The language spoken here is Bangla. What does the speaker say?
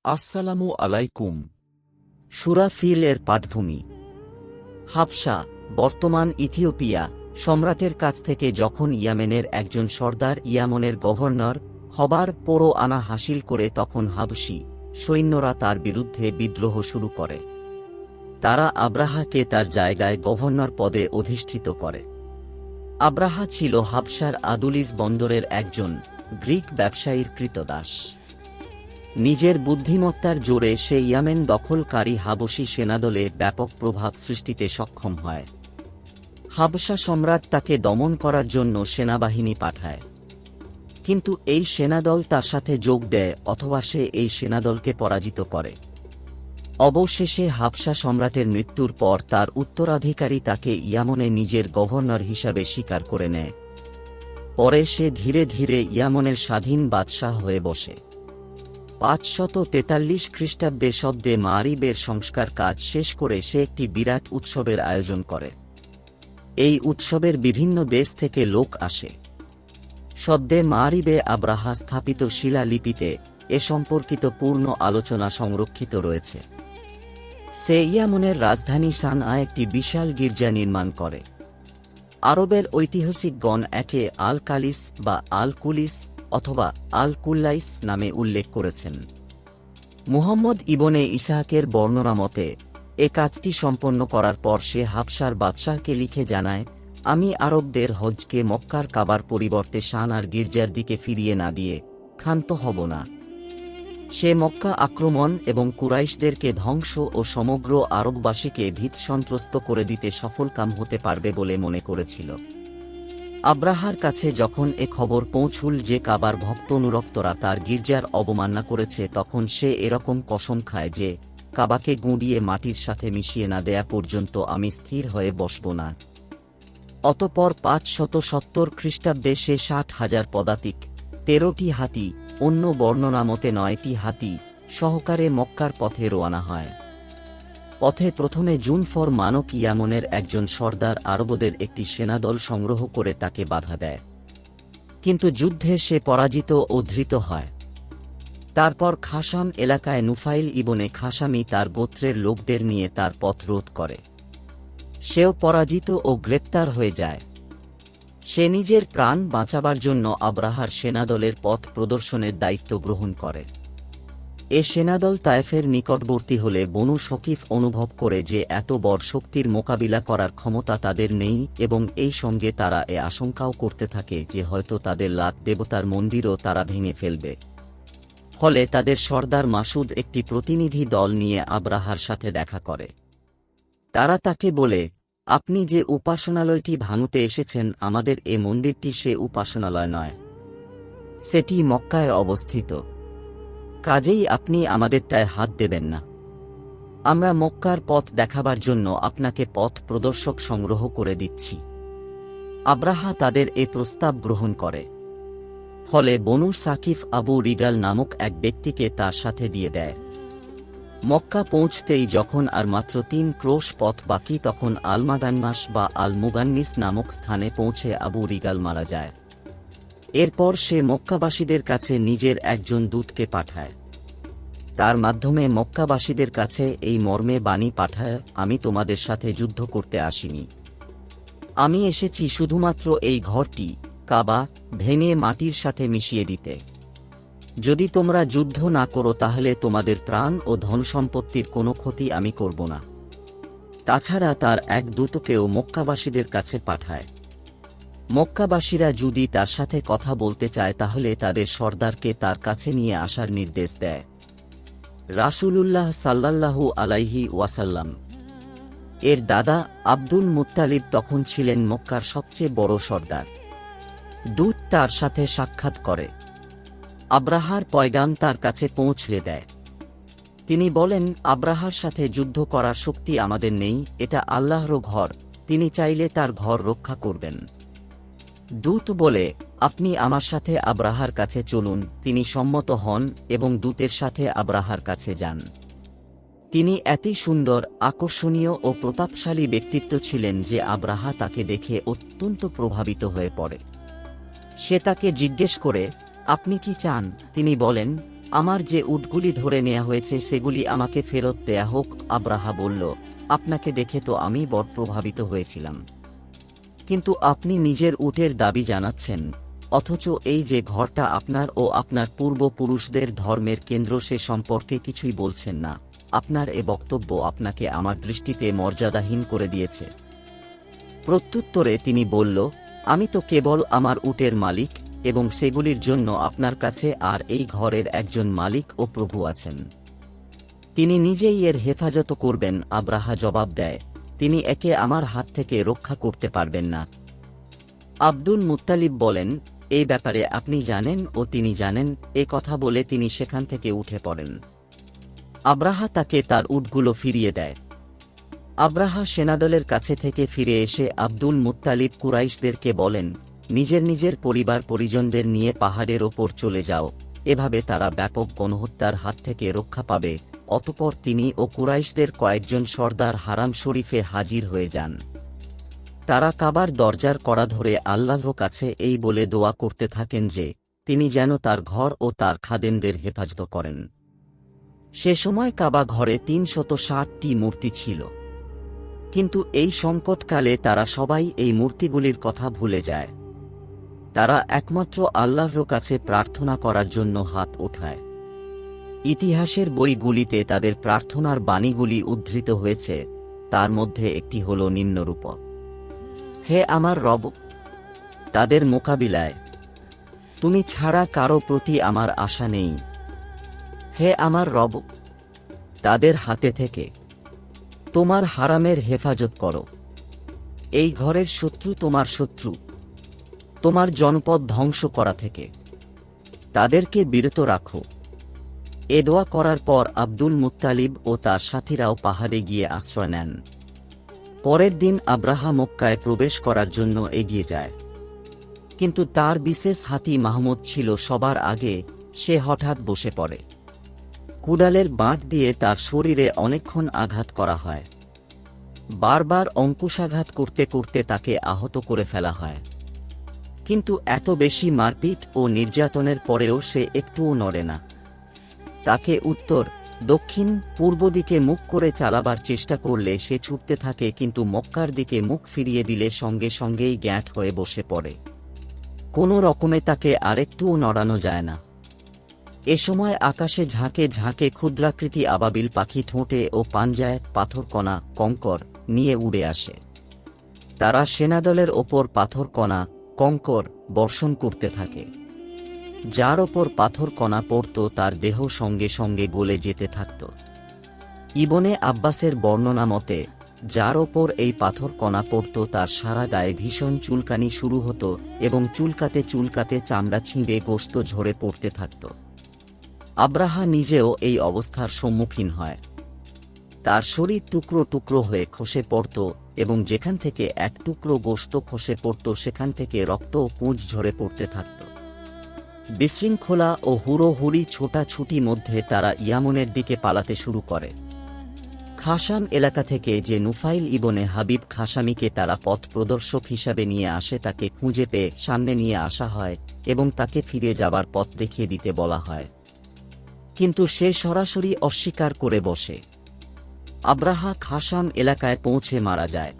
আসসালামু আলাইকুম। সূরা ফিল এর পাঠভূমি। হাবশা, বর্তমান ইথিওপিয়া, সম্রাটের কাছ থেকে যখন ইয়ামেনের একজন সর্দার ইয়ামনের গভর্নর হবার পরও আনা হাসিল করে তখন হাবশী সৈন্যরা তার বিরুদ্ধে বিদ্রোহ শুরু করে। তারা আব্রাহাকে তার জায়গায় গভর্নর পদে অধিষ্ঠিত করে। আব্রাহা ছিল হাবশার আদুলিস বন্দরের একজন গ্রিক ব্যবসায়ীর কৃতদাস। নিজের বুদ্ধিমত্তার জোরে সে ইয়ামেন দখলকারী হাবশী সেনাদলে ব্যাপক প্রভাব সৃষ্টিতে সক্ষম হয়। হাবশা সম্রাট তাকে দমন করার জন্য সেনাবাহিনী পাঠায়, কিন্তু এই সেনাদল তার সাথে যোগ দেয় অথবা সে এই সেনাদলকে পরাজিত করে। অবশেষে হাবশা সম্রাটের মৃত্যুর পর তার উত্তরাধিকারী তাকে ইয়ামনে নিজের গভর্নর হিসাবে স্বীকার করে নেয়। পরে সে ধীরে ধীরে ইয়ামনের স্বাধীন বাদশাহ হয়ে বসে। ৫৪৩ খ্রিস্টাব্দে সদ্যে মারিবের সংস্কার কাজ শেষ করে সে একটি বিরাট উৎসবের আয়োজন করে। এই উৎসবের বিভিন্ন দেশ থেকে লোক আসে। সদ্যে মারিবে আব্রাহা স্থাপিত শিলালিপিতে এ সম্পর্কিত পূর্ণ আলোচনা সংরক্ষিত রয়েছে। সে ইয়ামনের রাজধানী সানআয় একটি বিশাল গির্জা নির্মাণ করে। আরবের ঐতিহাসিকগণ একে আল কালিস বা আল কুলিস অথবা আল কুল্লাইস নামে উল্লেখ করেছেন। মুহাম্মদ ইবনে ইসহাকের বর্ণনা মতে এ কাজটি সম্পন্ন করার পর সে হাবশার বাদশাহকে লিখে জানায়, আমি আরবদের হজ্জকে মক্কার কাবার পরিবর্তে সানার গির্জার দিকে ফিরিয়ে না দিয়ে ক্ষান্ত হব না। সে মক্কা আক্রমণ এবং কুরাইশদেরকে ধ্বংস ও সমগ্র আরববাসীকে ভীত সন্ত্রস্ত করে দিতে সফলকাম হতে পারবে বলে মনে করেছিল। আব্রাহার কাছে যখন এ খবর পৌঁছুল যে কাবার ভক্ত অনুরক্তরা তার গির্জার অবমাননা করেছে, তখন সে এরকম কসম খায় যে কাবাকে গুঁড়িয়ে মাটির সাথে মিশিয়ে না দেয়া পর্যন্ত আমি স্থির হয়ে বসব না। অতঃপর ৫৭০ খ্রিস্টাব্দে সে ৬০,০০০ পদাতিক, ১৩টি হাতি, অন্য বর্ণনা মতে ৯টি হাতি সহকারে মক্কার পথে রওনা হয়। পথে প্রথমে জুনফর মানক ইয়ামনের একজন সর্দার আরবদের একটি সেনাদল সংগ্রহ করে তাকে বাধা দেয়, কিন্তু যুদ্ধে সে পরাজিত ও ধৃত হয়। তারপর খাসাম এলাকায় নুফাইল ইবনে খাসামি তার গোত্রের লোকদের নিয়ে তার পথ রোধ করে। সেও পরাজিত ও গ্রেপ্তার হয়ে যায়। সে নিজের প্রাণ বাঁচাবার জন্য আব্রাহার সেনাদলের পথ প্রদর্শনের দায়িত্ব গ্রহণ করে। এ সেনাদল তায়েফের নিকটবর্তী হলে বনু শকিফ অনুভব করে যে এত বড় শক্তির মোকাবিলা করার ক্ষমতা তাদের নেই, এবং এই সঙ্গে তারা এ আশঙ্কাও করতে থাকে যে হয়তো তাদের লাত দেবতার মন্দিরও তারা ভেঙে ফেলবে। ফলে তাদের সর্দার মাসুদ একটি প্রতিনিধি দল নিয়ে আব্রাহার সাথে দেখা করে। তারা তাকে বলে, আপনি যে উপাসনালয়টি ভাঙতে এসেছেন, আমাদের এ মন্দিরটি সে উপাসনালয় নয়, সেটি মক্কায় অবস্থিত। কাজেই আপনি আমাদেরটায় হাত দেবেন না। আমরা মক্কার পথ দেখাবার জন্য আপনাকে পথ প্রদর্শক সংগ্রহ করে দিচ্ছি। আব্রাহা তাদের এ প্রস্তাব গ্রহণ করে। ফলে বনু সাকিফ আবু রিগাল নামক এক ব্যক্তিকে তার সাথে দিয়ে দেয়। মক্কা পৌঁছতেই যখন আর মাত্র ৩ ক্রোশ পথ বাকি, তখন আলমাদান্নাস বা আল মুগান্নিস নামক স্থানে পৌঁছে আবু রিগাল মারা যায়। এরপর সে মক্কাবাসীদের কাছে নিজের একজন দূতকে পাঠায়। তার মাধ্যমে মক্কাবাসীদের কাছে এই মর্মে বাণী পাঠায়, আমি তোমাদের সাথে যুদ্ধ করতে আসিনি। আমি এসেছি শুধুমাত্র এই ঘরটি কাবা ভেঙে মাটির সাথে মিশিয়ে দিতে। যদি তোমরা যুদ্ধ না করো তাহলে তোমাদের প্রাণ ও ধনসম্পত্তির কোনো ক্ষতি আমি করব না। তাছাড়া তার এক দূতকেও মক্কাবাসীদের কাছে পাঠায়। মক্কাবাসীরা যদি তার সাথে কথা বলতে চায় তাহলে তাদের সর্দারকে তার কাছে নিয়ে আসার নির্দেশ দেয়। রাসূলুল্লাহ সাল্লাল্লাহু আলাইহি ওয়াসাল্লাম এর দাদা আব্দুল মুত্তালিব তখন ছিলেন মক্কার সবচেয়ে বড় সর্দার। দূত তার সাথে সাক্ষাৎ করে, আব্রাহার পয়গাম তার কাছে পৌঁছে দেয়। তিনি বলেন, আব্রাহার সাথে যুদ্ধ করার শক্তি আমাদের নেই, এটা আল্লাহর ঘর, তিনি চাইলে তার ঘর রক্ষা করবেন। দূত বলে, আপনি আমার সাথে আব্রাহার কাছে চলুন। তিনি সম্মত হন এবং দূতের সাথে আব্রাহার কাছে যান। তিনি এতই সুন্দর, আকর্ষণীয় ও প্রতাপশালী ব্যক্তিত্ব ছিলেন যে আব্রাহা তাকে দেখে অত্যন্ত প্রভাবিত হয়ে পড়ে। সে তাকে জিজ্ঞেস করে, আপনি কি চান? তিনি বলেন, আমার যে উটগুলি ধরে নেওয়া হয়েছে সেগুলি আমাকে ফেরত দেয়া হোক। আব্রাহা বলল, আপনাকে দেখে তো আমি বড় প্রভাবিত হয়েছিলাম, কিন্তু আপনি নিজের উটের দাবি জানাচ্ছেন, অথচ এই যে ঘরটা আপনার ও আপনার পূর্বপুরুষদের ধর্মের কেন্দ্র সে সম্পর্কে কিছুই বলছেন না। আপনার এ বক্তব্য আপনাকে আমার দৃষ্টিতে মর্যাদাহীন করে দিয়েছে। প্রত্যুত্তরে তিনি বলল, আমি তো কেবল আমার উটের মালিক, এবং সেগুলির জন্য আপনার কাছে আর এই ঘরের একজন মালিক ও প্রভু আছেন। তিনি নিজেই এর হেফাজত করবেন। আব্রাহা জবাব দেয়, তিনি একে আমার হাত থেকে রক্ষা করতে পারবেন না। আব্দুল মুত্তালিব বলেন, এই ব্যাপারে আপনি জানেন ও তিনি জানেন। এ কথা বলে তিনি সেখান থেকে উঠে পড়েন। আব্রাহা তাকে তার উটগুলো ফিরিয়ে দেয়। আব্রাহা সেনাদলের কাছে থেকে ফিরে এসে আব্দুল মুত্তালিব কুরাইশদেরকে বলেন, নিজের নিজের পরিবার পরিজনদের নিয়ে পাহাড়ের ওপর চলে যাও, এভাবে তারা ব্যাপক গণহত্যার হাত থেকে রক্ষা পাবে। অতঃপর তিনি ও কুরাইশদের কয়েকজন সর্দার হারাম শরীফে হাজির হয়ে যান। তারা কাবার দরজার কড়া ধরে আল্লাহর কাছে এই বলে দোয়া করতে থাকেন যে তিনি যেন তার ঘর ও তার খাদেমদের হেফাজত করেন। সে সময় কাবা ঘরে ৩৬০টি মূর্তি ছিল, কিন্তু এই সংকটকালে তারা সবাই এই মূর্তিগুলির কথা ভুলে যায়। তারা একমাত্র আল্লাহর কাছে প্রার্থনা করার জন্য হাত ওঠায়। ইতিহাসের বইগুলিতে তাদের প্রার্থনার বাণীগুলি উদ্ধৃত হয়েছে, তার মধ্যে একটি হল নিম্নরূপ: হে আমার রব, তাদের মোকাবিলায় তুমি ছাড়া কারো প্রতি আমার আশা নেই। হে আমার রব, তাদের হাতে থেকে তোমার হারামের হেফাজত করো। এই ঘরের শত্রু তোমার শত্রু, তোমার জনপদ ধ্বংস করা থেকে তাদেরকে বিরত রাখো। এ দোয়া করার পর আব্দুল মুত্তালিব ও তার সাথীরাও পাহাড়ে গিয়ে আশ্রয় নেন। পরের দিন আব্রাহা মক্কায় প্রবেশ করার জন্য এগিয়ে যায়, কিন্তু তার বিশেষ হাতি মাহমুদ ছিল সবার আগে। সে হঠাৎ বসে পড়ে। কুড়ালের বাঁট দিয়ে তার শরীরে অনেকক্ষণ আঘাত করা হয়। বারবার অঙ্কুশাঘাত করতে করতে তাকে আহত করে ফেলা হয়, কিন্তু এত বেশি মারপিট ও নির্যাতনের পরেও সে একটুও নড়ে না। তাকে উত্তর, দক্ষিণ, পূর্ব দিকে মুখ করে চালাবার চেষ্টা করলে সে ছুটতে থাকে, কিন্তু মক্কার দিকে মুখ ফিরিয়ে দিলে সঙ্গে সঙ্গেই গ্যাঁট হয়ে বসে পড়ে। কোনো রকমে তাকে আরেকটুও নড়ানো যায় না। এ সময় আকাশে ঝাঁকে ঝাঁকে ক্ষুদ্রাকৃতি আবাবিল পাখি ঠোঁটে ও পাঞ্জায় পাথরকণা, কঙ্কর নিয়ে উড়ে আসে। তারা সেনাদলের ওপর পাথরকণা, কঙ্কর বর্ষণ করতে থাকে। যার ওপর পাথরকণা পড়ত তার দেহ সঙ্গে সঙ্গে গলে যেতে থাকত। ইবনে আব্বাসের বর্ণনা মতে, যার ওপর এই পাথরকণা পড়ত তার সারা গায়ে ভীষণ চুলকানি শুরু হতো এবং চুলকাতে চুলকাতে চামড়া ছিঁড়ে গোশত ঝরে পড়তে থাকত। আব্রাহা নিজেও এই অবস্থার সম্মুখীন হয়। তার শরীর টুকরো টুকরো হয়ে খসে পড়ত এবং যেখান থেকে এক টুকরো গোশত খসে পড়ত সেখান থেকে রক্ত ও পুঁজ ঝরে পড়তে থাকত। বিশৃঙ্খলা ও হুড়োহুড়ি ছোটাছুটি মধ্যে তারা ইয়ামনের দিকে পালাতে শুরু করে। খাসাম এলাকা থেকে যে নুফাইল ইবনে হাবিব খাসামিকে তারা পথ প্রদর্শক হিসাবে নিয়ে আসে তাকে খুঁজে পেয়ে সামনে নিয়ে আসা হয় এবং তাকে ফিরে যাবার পথ দেখিয়ে দিতে বলা হয়, কিন্তু সে সরাসরি অস্বীকার করে বসে। আব্রাহা খাসাম এলাকায় পৌঁছে মারা যায়।